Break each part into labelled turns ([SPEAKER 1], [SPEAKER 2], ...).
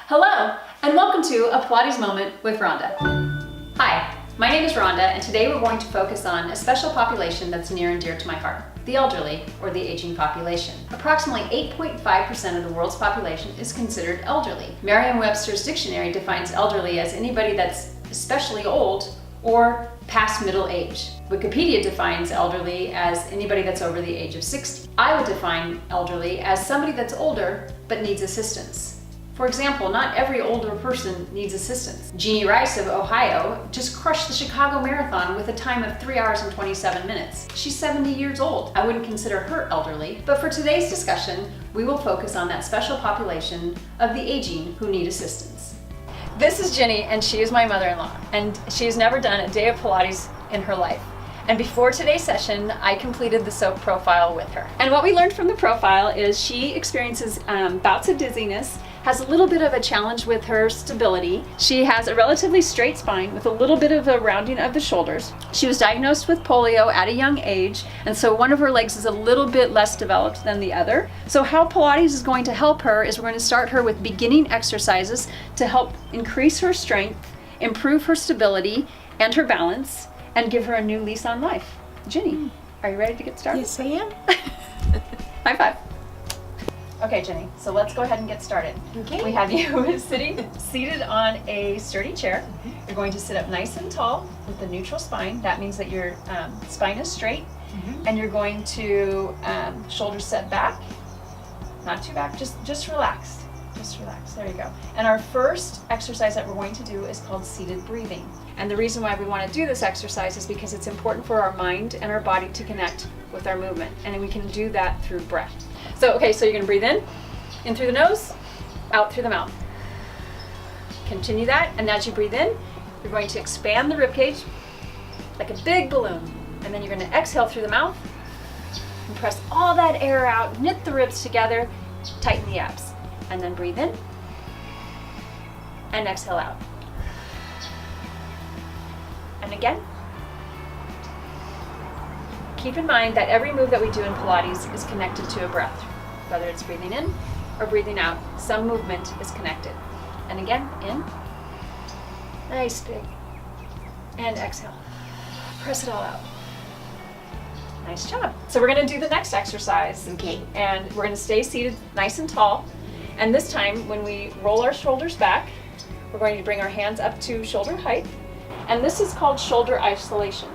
[SPEAKER 1] Hello, and welcome to a Pilates Moment with Rhonda. Hi, my name is Rhonda, and today we're going to focus on a special population that's near and dear to my heart, the elderly, or the aging population. Approximately 8.5% of the world's population is considered elderly. Merriam-Webster's dictionary defines elderly as anybody that's especially old or past middle age. Wikipedia defines elderly as anybody that's over the age of 60. I would define elderly as somebody that's older but needs assistance. For example, not every older person needs assistance. Jeannie Rice of Ohio just crushed the Chicago Marathon with a time of 3 hours and 27 minutes. She's 70 years old. I wouldn't consider her elderly, but for today's discussion, we will focus on that special population of the aging who need assistance. This is Ginny, and she is my mother-in-law, and she's never done a day of Pilates in her life. And before today's session, I completed the SOAP profile with her. And what we learned from the profile is she experiences bouts of dizziness, has a little bit of a challenge with her stability. She has a relatively straight spine with a little bit of a rounding of the shoulders. She was diagnosed with polio at a young age, and so one of her legs is a little bit less developed than the other. So how Pilates is going to help her is we're going to start her with beginning exercises to help increase her strength, improve her stability and her balance, and give her a new lease on life. Ginny, are you ready to get started?
[SPEAKER 2] Yes, I am.
[SPEAKER 1] High five. Okay, Jenny, so let's go ahead and get started.
[SPEAKER 2] Okay.
[SPEAKER 1] We have you seated on a sturdy chair. You're going to sit up nice and tall with a neutral spine. That means that your spine is straight, and you're going to shoulders set back, not too back, just relaxed. Just relax, there you go. And our first exercise that we're going to do is called seated breathing. And the reason why we want to do this exercise is because it's important for our mind and our body to connect with our movement. And we can do that through breath. So you're going to breathe in through the nose, out through the mouth. Continue that, and as you breathe in, you're going to expand the ribcage like a big balloon. And then you're going to exhale through the mouth and press all that air out, knit the ribs together, tighten the abs. And then breathe in and exhale out. And again. Keep in mind that every move that we do in Pilates is connected to a breath. Whether it's breathing in or breathing out, some movement is connected. And again, in. Nice big. And exhale. Press it all out. Nice job. So we're going to do the next exercise.
[SPEAKER 2] Okay.
[SPEAKER 1] And we're going to stay seated nice and tall. And this time, when we roll our shoulders back, we're going to bring our hands up to shoulder height. And this is called shoulder isolation.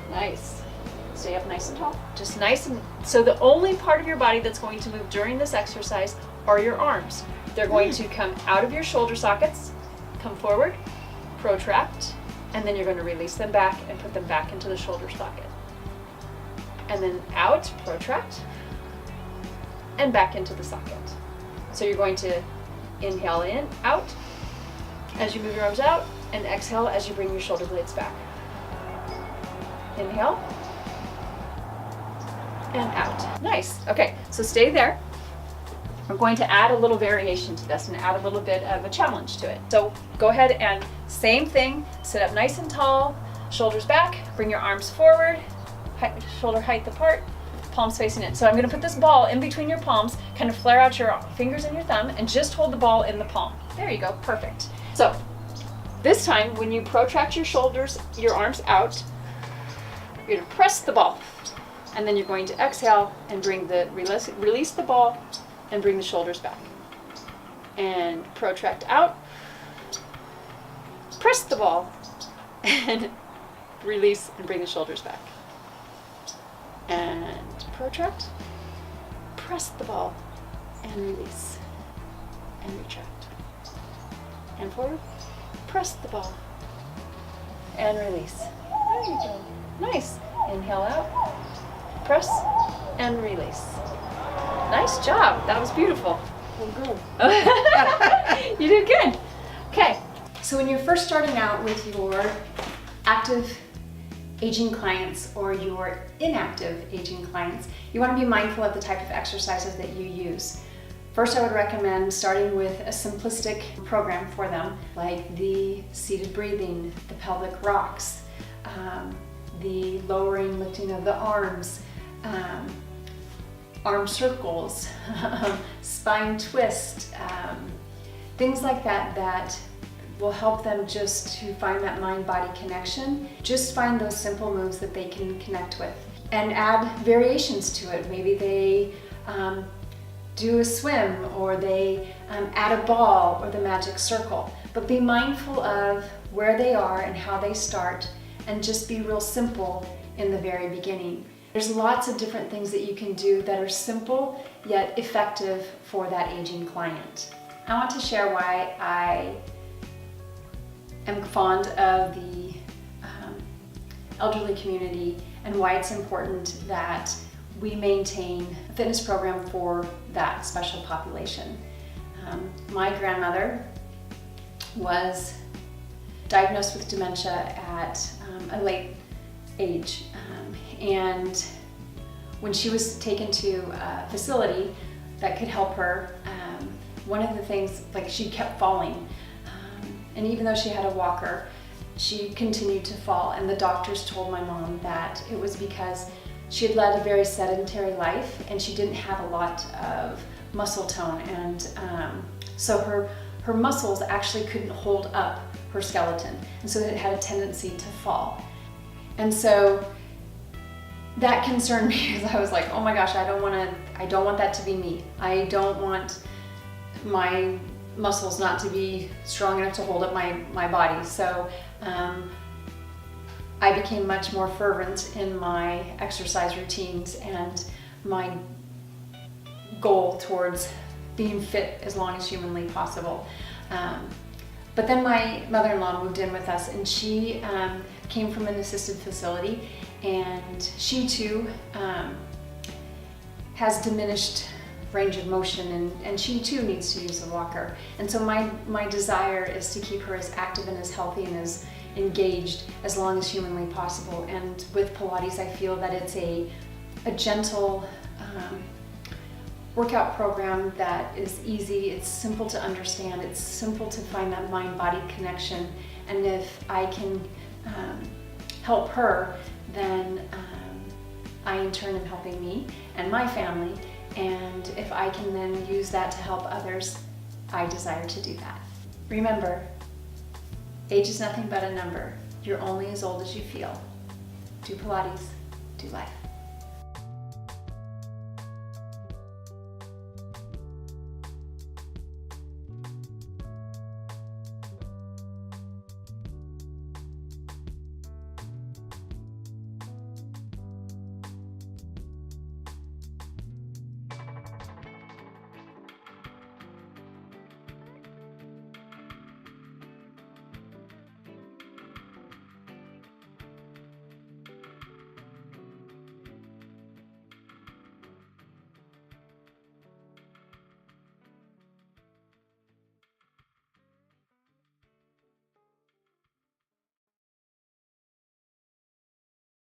[SPEAKER 1] Nice. Stay up nice and tall. Just nice and, so the only part of your body that's going to move during this exercise are your arms. They're going to come out of your shoulder sockets, come forward, protract, and then you're going to release them back and put them back into the shoulder socket. And then out, protract, and back into the socket. So you're going to inhale in, out, as you move your arms out, and exhale as you bring your shoulder blades back. Inhale, and out. Nice. Okay, so stay there. We're going to add a little variation to this and add a little bit of a challenge to it. So go ahead and same thing, sit up nice and tall, shoulders back, bring your arms forward, shoulder height apart, palms facing in. So I'm going to put this ball in between your palms, kind of flare out your fingers and your thumb, and just hold the ball in the palm. There you go, perfect. So this time, when you protract your shoulders, your arms out, you're going to press the ball, and then you're going to exhale and bring the release the ball and bring the shoulders back. And protract out, press the ball, and release and bring the shoulders back. And protract, press the ball, and release, and retract. And forward, press the ball, and release. There you go. Nice. Inhale out, press, and release. Nice job. That was beautiful.
[SPEAKER 2] Oh, good.
[SPEAKER 1] You did good. Okay. So when you're first starting out with your active aging clients or your inactive aging clients, you want to be mindful of the type of exercises that you use. First, I would recommend starting with a simplistic program for them, like the seated breathing, the pelvic rocks, the lowering, lifting of the arms, arm circles, spine twist, things like that that will help them just to find that mind-body connection. Just find those simple moves that they can connect with and add variations to it. Maybe they do a swim, or they add a ball or the magic circle. But be mindful of where they are and how they start, and just be real simple in the very beginning. There's lots of different things that you can do that are simple yet effective for that aging client. I want to share why I am fond of the elderly community and why it's important that we maintain a fitness program for that special population. My grandmother was diagnosed with dementia at a late age, and when she was taken to a facility that could help her, one of the things, like, she kept falling, and even though she had a walker, she continued to fall, and the doctors told my mom that it was because she had led a very sedentary life and she didn't have a lot of muscle tone, and so her muscles actually couldn't hold up her skeleton, and so it had a tendency to fall. And so that concerned me, because I was like, oh my gosh, I don't want that to be me. I don't want my muscles not to be strong enough to hold up my body. So I became much more fervent in my exercise routines and my goal towards being fit as long as humanly possible. But then my mother-in-law moved in with us, and she came from an assisted facility, and she too has diminished range of motion, and she too needs to use a walker. And so my desire is to keep her as active and as healthy and as engaged as long as humanly possible. And with Pilates, I feel that it's a gentle workout program that is easy, it's simple to understand, it's simple to find that mind-body connection. And if I can help her, then I in turn am helping me and my family. And if I can then use that to help others, I desire to do that. Remember, age is nothing but a number. You're only as old as you feel. Do Pilates, do life.